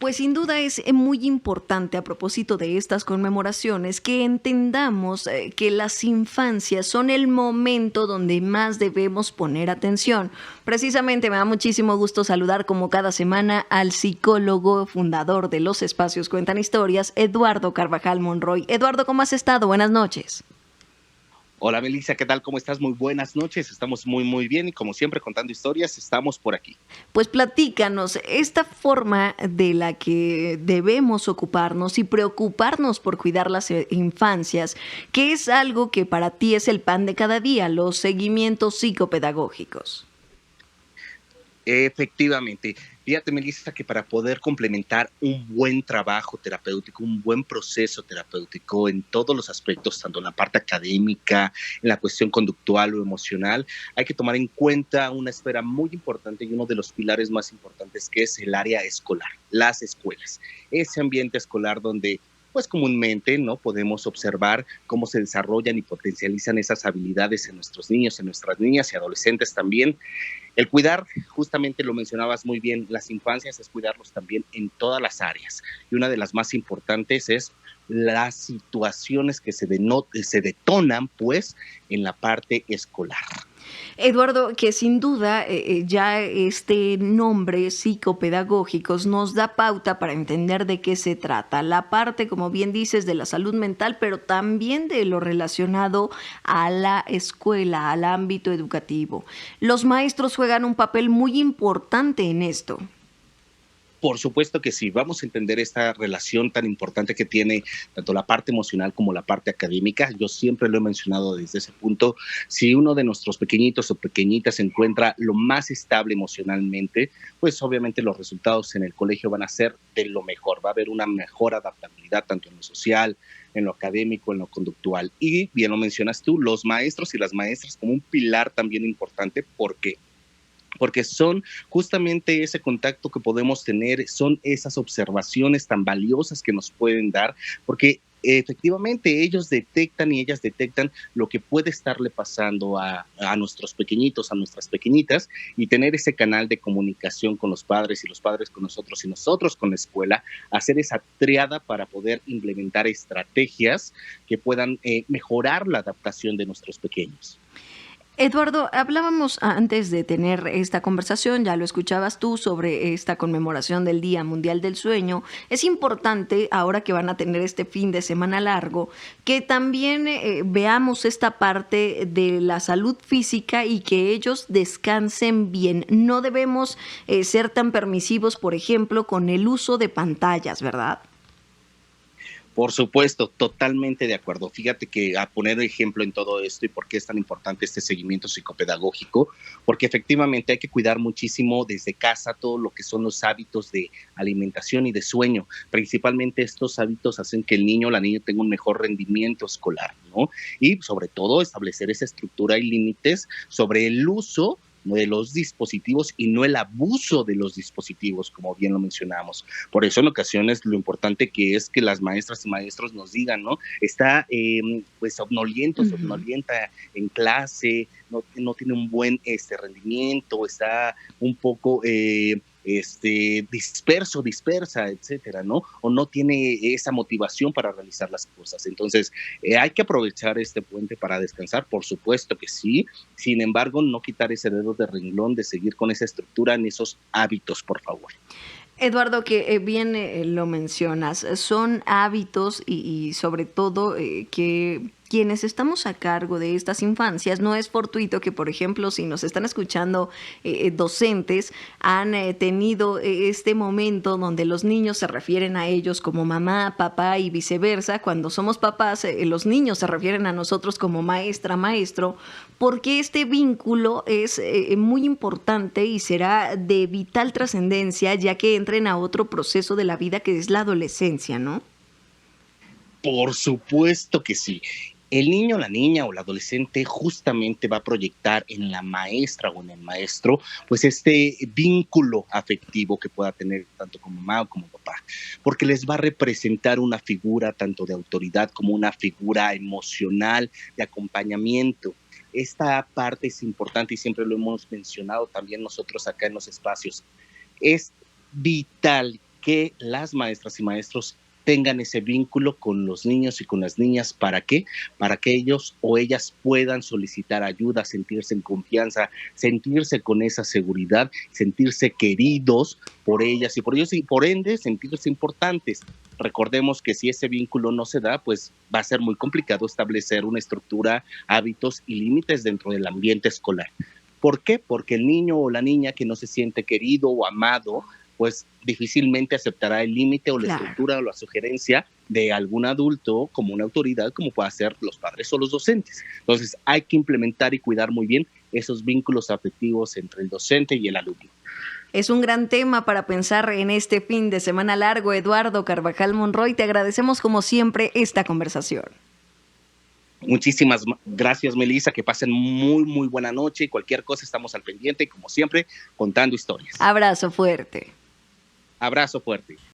Pues sin duda es muy importante a propósito de estas conmemoraciones que entendamos que las infancias son el momento donde más debemos poner atención. Precisamente me da muchísimo gusto saludar como cada semana al psicólogo fundador de los espacios Cuentan Historias, Eduardo Carvajal Monroy. Eduardo, ¿cómo has estado? Buenas noches. Hola Melissa, ¿qué tal? ¿Cómo estás? Muy buenas noches, estamos muy bien y como siempre contando historias, estamos por aquí. Pues platícanos, esta forma de la que debemos ocuparnos y preocuparnos por cuidar las infancias, que es algo que para ti es el pan de cada día, los seguimientos psicopedagógicos. Efectivamente, fíjate Melissa que para poder complementar un buen trabajo terapéutico, un buen proceso terapéutico en todos los aspectos, tanto en la parte académica, en la cuestión conductual o emocional, hay que tomar en cuenta una esfera muy importante y uno de los pilares más importantes que es el área escolar, las escuelas, ese ambiente escolar donde pues comúnmente no podemos observar cómo se desarrollan y potencializan esas habilidades en nuestros niños, en nuestras niñas y adolescentes también. El cuidar, justamente lo mencionabas muy bien, las infancias es cuidarlos también en todas las áreas. Y una de las más importantes es las situaciones que se detonan, pues, en la parte escolar. Eduardo, que sin duda ya este nombre psicopedagógicos nos da pauta para entender de qué se trata. La parte, como bien dices, de la salud mental, pero también de lo relacionado a la escuela, al ámbito educativo. Los maestros juegan un papel muy importante en esto. Por supuesto que sí, vamos a entender esta relación tan importante que tiene tanto la parte emocional como la parte académica. Yo siempre lo he mencionado desde ese punto. Si uno de nuestros pequeñitos o pequeñitas se encuentra lo más estable emocionalmente, pues obviamente los resultados en el colegio van a ser de lo mejor. Va a haber una mejor adaptabilidad tanto en lo social, en lo académico, en lo conductual. Y bien lo mencionas tú, los maestros y las maestras como un pilar también importante porque son justamente ese contacto que podemos tener, son esas observaciones tan valiosas que nos pueden dar, porque efectivamente ellos detectan y ellas detectan lo que puede estarle pasando a nuestros pequeñitos, a nuestras pequeñitas, y tener ese canal de comunicación con los padres y los padres con nosotros y nosotros con la escuela, hacer esa triada para poder implementar estrategias que puedan mejorar la adaptación de nuestros pequeños. Eduardo, hablábamos antes de tener esta conversación, ya lo escuchabas tú, sobre esta conmemoración del Día Mundial del Sueño. Es importante, ahora que van a tener este fin de semana largo, que también veamos esta parte de la salud física y que ellos descansen bien. No debemos ser tan permisivos, por ejemplo, con el uso de pantallas, ¿verdad? Por supuesto, totalmente de acuerdo. Fíjate que a poner ejemplo en todo esto y por qué es tan importante este seguimiento psicopedagógico, porque efectivamente hay que cuidar muchísimo desde casa todo lo que son los hábitos de alimentación y de sueño. Principalmente estos hábitos hacen que el niño o la niña tenga un mejor rendimiento escolar, ¿no? Y sobre todo establecer esa estructura y límites sobre el uso de los dispositivos y no el abuso de los dispositivos, como bien lo mencionamos. Por eso en ocasiones lo importante que es que las maestras y maestros nos digan, ¿no? Está pues somnoliento, somnolienta en clase, no tiene un buen rendimiento, está un poco dispersa, etcétera, ¿no? O no tiene esa motivación para realizar las cosas. Entonces, hay que aprovechar este puente para descansar, por supuesto que sí. Sin embargo, no quitar ese dedo de renglón de seguir con esa estructura en esos hábitos, por favor. Eduardo, que bien lo mencionas, son hábitos y sobre todo que quienes estamos a cargo de estas infancias, no es fortuito que, por ejemplo, si nos están escuchando docentes, han tenido este momento donde los niños se refieren a ellos como mamá, papá y viceversa. Cuando somos papás, los niños se refieren a nosotros como maestra, maestro, porque este vínculo es muy importante y será de vital trascendencia, ya que entren a otro proceso de la vida que es la adolescencia, ¿no? Por supuesto que sí. El niño, la niña o el adolescente justamente va a proyectar en la maestra o en el maestro, pues este vínculo afectivo que pueda tener tanto como mamá o como papá, porque les va a representar una figura tanto de autoridad como una figura emocional de acompañamiento. Esta parte es importante y siempre lo hemos mencionado también nosotros acá en los espacios. Es vital que las maestras y maestros tengan ese vínculo con los niños y con las niñas. ¿Para qué? Para que ellos o ellas puedan solicitar ayuda, sentirse en confianza, sentirse con esa seguridad, sentirse queridos por ellas y por ellos, y por ende sentirse importantes. Recordemos que si ese vínculo no se da, pues va a ser muy complicado establecer una estructura, hábitos y límites dentro del ambiente escolar. ¿Por qué? Porque el niño o la niña que no se siente querido o amado, pues difícilmente aceptará el límite o la Claro. estructura o la sugerencia de algún adulto como una autoridad, como pueda ser los padres o los docentes. Entonces hay que implementar y cuidar muy bien esos vínculos afectivos entre el docente y el alumno. Es un gran tema para pensar en este fin de semana largo. Eduardo Carvajal Monroy, te agradecemos como siempre esta conversación. Muchísimas gracias, Melissa, que pasen muy buena noche y cualquier cosa estamos al pendiente y como siempre contando historias. Abrazo fuerte. Abrazo fuerte.